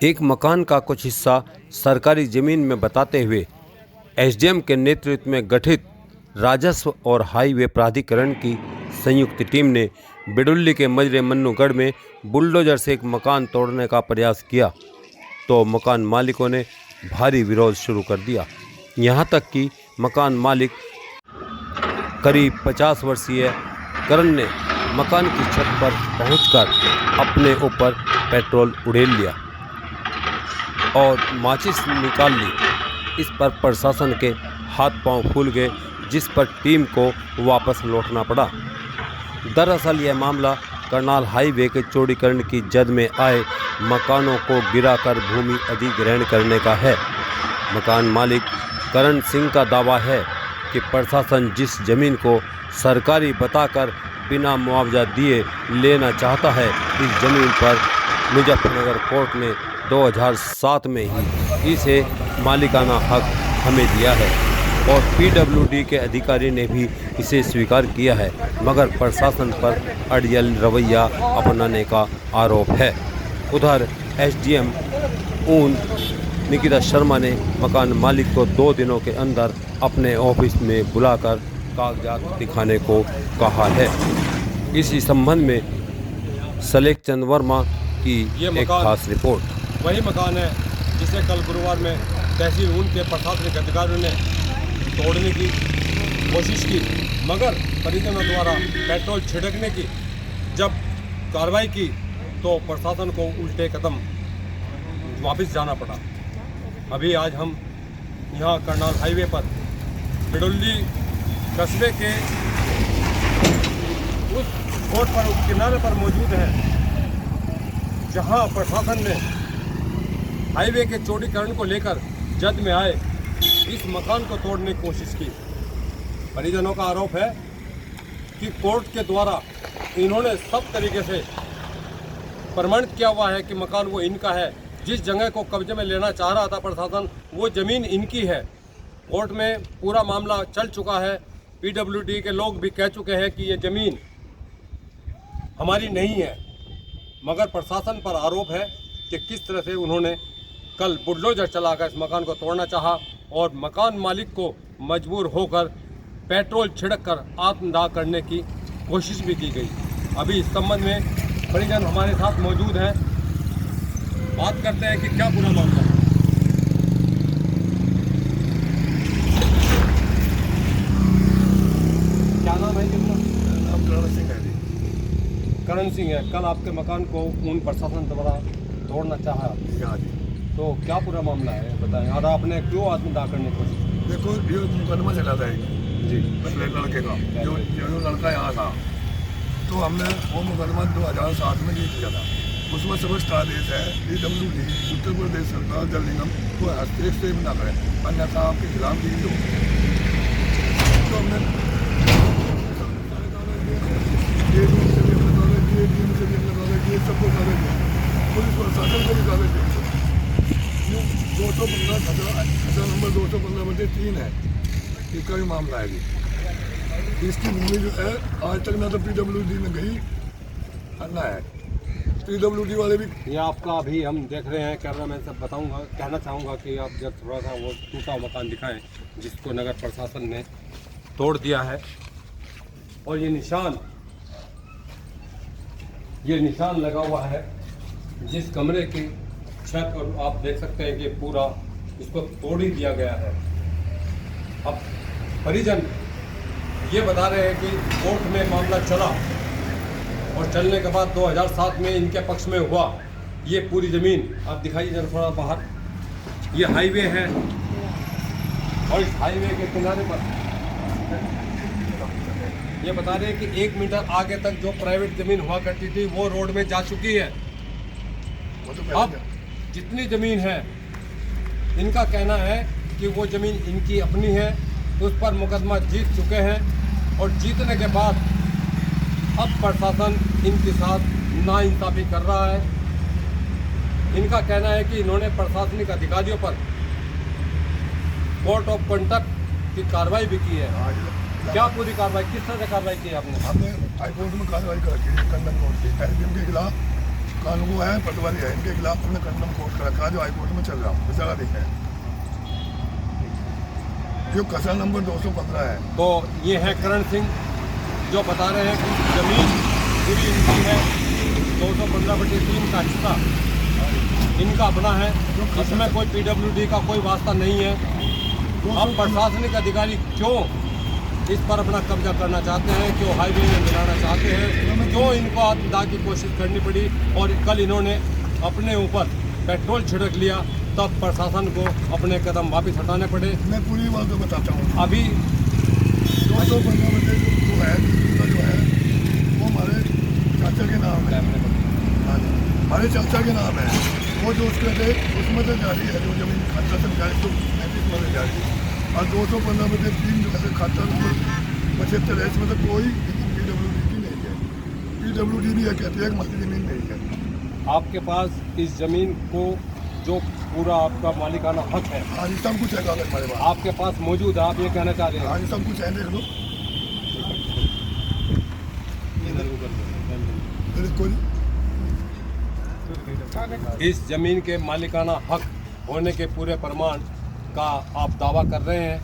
एक मकान का कुछ हिस्सा सरकारी ज़मीन में बताते हुए एसडीएम के नेतृत्व में गठित राजस्व और हाईवे प्राधिकरण की संयुक्त टीम ने बिडुल्ली के मजरे मन्नूगढ़ में बुलडोजर से एक मकान तोड़ने का प्रयास किया तो मकान मालिकों ने भारी विरोध शुरू कर दिया। यहां तक कि मकान मालिक करीब 50 वर्षीय करण ने मकान की छत पर पहुंचकर अपने ऊपर पेट्रोल उड़ेल लिया और माचिस निकाल ली। इस पर प्रशासन के हाथ पांव फूल गए, जिस पर टीम को वापस लौटना पड़ा। दरअसल यह मामला करनाल हाईवे के चौड़ीकरण की जद में आए मकानों को गिराकर भूमि अधिग्रहण करने का है। मकान मालिक करण सिंह का दावा है कि प्रशासन जिस जमीन को सरकारी बताकर बिना मुआवजा दिए लेना चाहता है, इस जमीन पर मुजफ्फरनगर कोर्ट ने 2007 में ही इसे मालिकाना हक हमें दिया है और पीडब्ल्यूडी के अधिकारी ने भी इसे स्वीकार किया है, मगर प्रशासन पर अड़ियल रवैया अपनाने का आरोप है। उधर एसडीएम ऊन निकिता शर्मा ने मकान मालिक को 2 दिनों के अंदर अपने ऑफिस में बुलाकर कागजात दिखाने को कहा है। इसी संबंध में सलेख चंद वर्मा की एक खास रिपोर्ट। वही मकान है जिसे कल गुरुवार में तहसील ऊन के प्रशासनिक अधिकारियों ने तोड़ने की कोशिश की, मगर परिजनों द्वारा पेट्रोल छिड़कने की जब कार्रवाई की तो प्रशासन को उल्टे कदम वापस जाना पड़ा। अभी आज हम यहाँ करनाल हाईवे पर बिडुल्ली कस्बे के उस रोड पर उस किनारे पर मौजूद हैं जहाँ प्रशासन ने हाईवे के चौड़ीकरण को लेकर जद में आए इस मकान को तोड़ने की कोशिश की। परिजनों का आरोप है कि कोर्ट के द्वारा इन्होंने सब तरीके से प्रमाणित किया हुआ है कि मकान वो इनका है। जिस जगह को कब्जे में लेना चाह रहा था प्रशासन, वो ज़मीन इनकी है। कोर्ट में पूरा मामला चल चुका है। पीडब्ल्यूडी के लोग भी कह चुके हैं कि ये ज़मीन हमारी नहीं है, मगर प्रशासन पर आरोप है कि किस तरह से उन्होंने कल बुलडोजर चलाकर इस मकान को तोड़ना चाहा और मकान मालिक को मजबूर होकर पेट्रोल छिड़क कर आत्मदाह करने की कोशिश भी की गई। अभी इस संबंध में परिजन हमारे साथ मौजूद हैं, बात करते हैं कि क्या पूरा मामला है। क्या नाम है कितना? नाम करण सिंह है जी। करण सिंह है। कल आपके मकान को ऊन प्रशासन द्वारा तोड़ना चाहा, हाँ जी। तो क्या पूरा मामला है बताएं, और आपने क्यों आत्मदाह करने की कोशिश की? देखो, ये मुकदमा चला था जी, पहले लड़के का, जो लड़का यहाँ था, तो हमने वो मुकदमा 2007 में जीत किया था। उसमें समस्त आदेश है पीडब्ल्यूडी उत्तर प्रदेश सरकार जल निगम को हस्तक्षेप से न करें, अन्यथा आपके खिलाफ दी हो। तो हमने सबको कागज दिया, पुलिस प्रशासन को भी कागज दिया। 215 खतरा नंबर 215/3 है, इसका भी मामला है जी। इसकी भूमि जो है आज तक ना तो पीडब्ल्यूडी में गई ना है। पीडब्ल्यूडी वाले भी ये आपका अभी हम देख रहे हैं कैमरा मैन सब बताऊंगा, कहना चाहूँगा कि आप जब थोड़ा सा वो टूटा मकान दिखाएं जिसको नगर प्रशासन ने तोड़ दिया है। और ये निशान लगा हुआ है जिस कमरे की छत, और आप देख सकते हैं कि पूरा इसको तोड़ ही दिया गया है। अब परिजन ये बता रहे हैं कि कोर्ट में मामला चला और चलने के बाद 2007 में इनके पक्ष में हुआ। ये पूरी ज़मीन आप दिखाइए जरा थोड़ा बाहर, ये हाईवे है और इस हाईवे के किनारे पर ये बता रहे हैं कि 1 मीटर आगे तक जो प्राइवेट ज़मीन हुआ करती थी वो रोड में जा चुकी है। अब जितनी ज़मीन है इनका कहना है कि वो ज़मीन इनकी अपनी है, उस पर मुकदमा जीत चुके हैं और जीतने के बाद अब प्रशासन इनके साथ नाइंसाफ़ी कर रहा है। इनका कहना है कि इन्होंने प्रशासनिक अधिकारियों पर कोर्ट ऑफ कंडक्ट की कार्रवाई भी की है। क्या पूरी कार्रवाई, किस तरह से कार्रवाई की है आपने? हमने हाईकोर्ट में कार्रवाई कर रखी है, कंडम कोर्ट की एसडीएम के खिलाफ कानून है, पटवारी है, इनके खिलाफ हमने कंडम कोर्ट का रखा जो हाईकोर्ट में चल रहा हूँ, बेचारा देखें जो कसा नंबर 215 है। तो ये है करण सिंह जो बता रहे हैं कि जमीन पूरी इनकी है, 215/3 का हिस्सा इनका अपना है, इसमें कोई PWD का कोई वास्ता नहीं है। अब प्रशासनिक अधिकारी क्यों इस पर अपना कब्जा करना चाहते हैं, क्यों हाईवे में मिलाना चाहते हैं, क्यों इनको आत्मदाह की कोशिश करनी पड़ी और कल इन्होंने अपने ऊपर पेट्रोल छिड़क लिया, तब प्रशासन को अपने कदम वापस हटाने पड़े। मैं पूरी बात तो बताता हूँ। अभी 215 बजे जो है वो हमारे चाचा के नाम है। हाँ जी, हमारे चाचा के नाम है। वो जो उसके थे उसमें से जारी है, जो जमीन खाता से जारी तो 35 में जारी है। और 215/3 जो है खाता नंबर 75 है, इसमें तो कोई PWD की नहीं है। PWD भी है कहती है कि हमारी जमीन नहीं है। आपके पास इस जमीन को जो पूरा आपका मालिकाना हक है, हाँ जी, सब कुछ है कागज हमारे पास। आपके पास मौजूद है, आप ये कहना चाह रहे हैं? हाँ जी, सब कुछ है, देख लो। देखो जी, इस जमीन के मालिकाना हक होने के पूरे प्रमाण का आप दावा कर रहे हैं,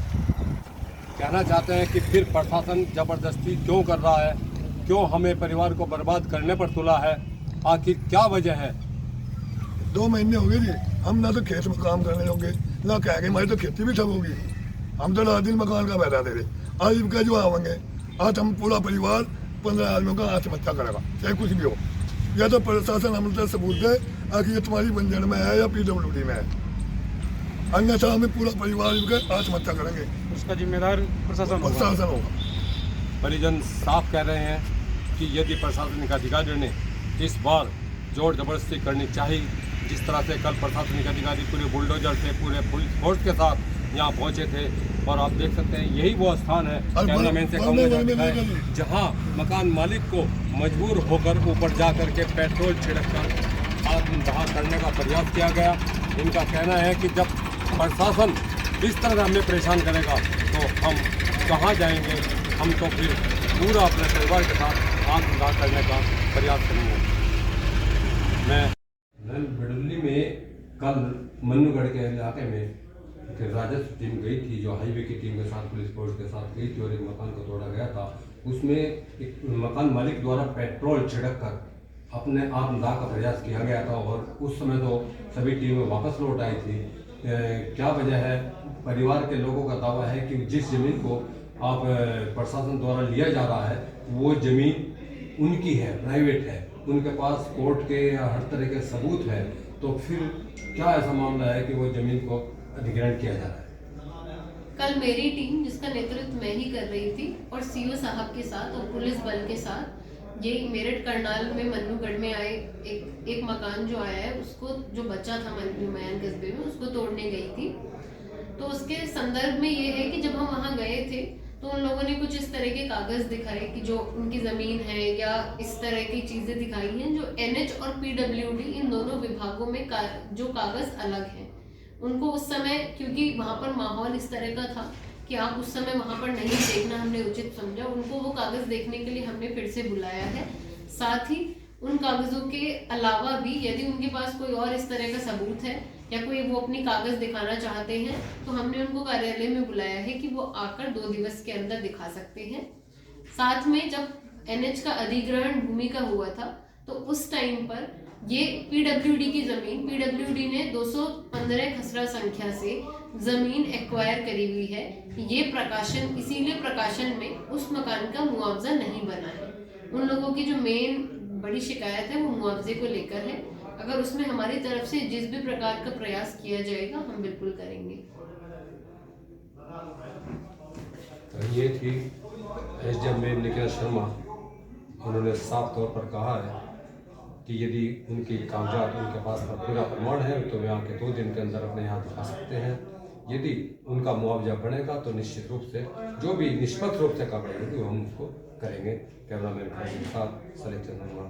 कहना चाहते हैं कि फिर प्रशासन जबरदस्ती क्यों कर रहा है, क्यों हमें परिवार को बर्बाद करने पर तुला है, आखिर क्या वजह है? 2 महीने हो गए जी, हम ना तो खेत में काम करने होंगे, ना कह के हमारी तो खेती भी ठप होगी। हम तो रात दिन मकान का बैठा दे रहे, आज का जो आवेंगे, आज हम पूरा परिवार 15 आदमियों का आत्महत्या करेगा, चाहे कुछ भी हो। या तो प्रशासन हमसे सबूत दे आखिर ये तुम्हारी बंजर में है या PWD में है, अन्यथा हमें पूरा परिवार आत्महत्या करेंगे। उसका जिम्मेदार प्रशासन होगा। परिजन साफ कह रहे हैं कि यदि प्रशासनिक अधिकारियों ने इस बार जोर जबरदस्ती करनी चाहिए, जिस तरह से कल प्रशासनिक अधिकारी पूरे बुलडोजर से पूरे पुलिस फोर्स के साथ यहाँ पहुँचे थे, और आप देख सकते हैं यही वो स्थान है, कैमरामैन से कहूँगा, जहाँ मकान मालिक को मजबूर होकर ऊपर जा कर के पेट्रोल छिड़क कर आत्मदाह करने का प्रयास किया गया। इनका कहना है कि जब प्रशासन इस तरह हमें परेशान करेगा तो हम कहाँ जाएंगे, हम तो फिर पूरा अपने परिवार के साथ आत्मदाह करने का प्रयास करेंगे। मैं बिडुल्ली में कल मन्नूगढ़ के इलाके में एक राजस्व टीम गई थी, जो हाईवे की टीम के साथ पुलिस फोर्स के साथ गई थी, और एक मकान को तोड़ा गया था। उसमें एक मकान मालिक द्वारा पेट्रोल छिड़क कर अपने आत्मदाह का प्रयास किया गया था, और उस समय तो सभी टीमें वापस लौट आई थी। क्या वजह है? परिवार के लोगों का दावा है कि जिस जमीन को आप प्रशासन द्वारा लिया जा रहा है वो जमीन उनकी है, प्राइवेट है, उनके पास कोर्ट के या हर तरह के सबूत है, तो फिर क्या ऐसा मामला है कि वो जमीन को अधिग्रहण किया जा रहा है? कल मेरी टीम, जिसका नेतृत्व मैं ही कर रही थी, और सीओ साहब के साथ और पुलिस बल के साथ ये मेरठ करनाल में मन्नूगढ़ में आए एक मकान जो आया है, उसको जो बचा था मयान कस्बे में, उसको तोड़ने गई थी। तो उसके संदर्भ में ये है कि जब हम वहाँ गए थे तो उन लोगों ने कुछ इस तरह के कागज दिखाए कि जो उनकी ज़मीन है, या इस तरह की चीज़ें दिखाई हैं जो NH और PWD इन दोनों विभागों में जो कागज अलग हैं। उनको उस समय, क्योंकि वहाँ पर माहौल इस तरह का था कि आप उस समय वहाँ पर नहीं देखना हमने उचित समझा, उनको वो कागज़ देखने के लिए हमने फिर से बुलाया है। साथ ही उन कागज़ों के अलावा भी यदि उनके पास कोई और इस तरह का सबूत है या कोई वो अपनी कागज़ दिखाना चाहते हैं, तो हमने उनको कार्यालय में बुलाया है कि वो आकर 2 दिवस के अंदर दिखा सकते हैं। साथ में जब NH का अधिग्रहण भूमि का हुआ था तो उस टाइम पर ये PWD की ज़मीन, PWD ने 215 खसरा संख्या से ज़मीन एक्वायर करी हुई है। ये प्रकाशन, इसीलिए प्रकाशन में उस मकान का मुआवजा नहीं बना है। उन लोगों की जो मेन बड़ी शिकायत है वो मुआवजे को लेकर है। अगर उसमें हमारी तरफ से जिस भी प्रकार का प्रयास किया जाएगा हम बिल्कुल करेंगे। ये थी SDM में निखिल शर्मा। उन्होंने साफ तौर पर कहा है कि यदि उनके कागजात उनके पास पूरा प्रमाण है तो वे आके 2 दिन के अंदर अपने यहाँ दिखा सकते हैं। यदि उनका मुआवजा बनेगा तो निश्चित रूप से जो भी निष्पक्ष रूप से कार्रवाई होगी हम उसको करेंगे। कैमरामैन के साथ सलीम चंद्रमा।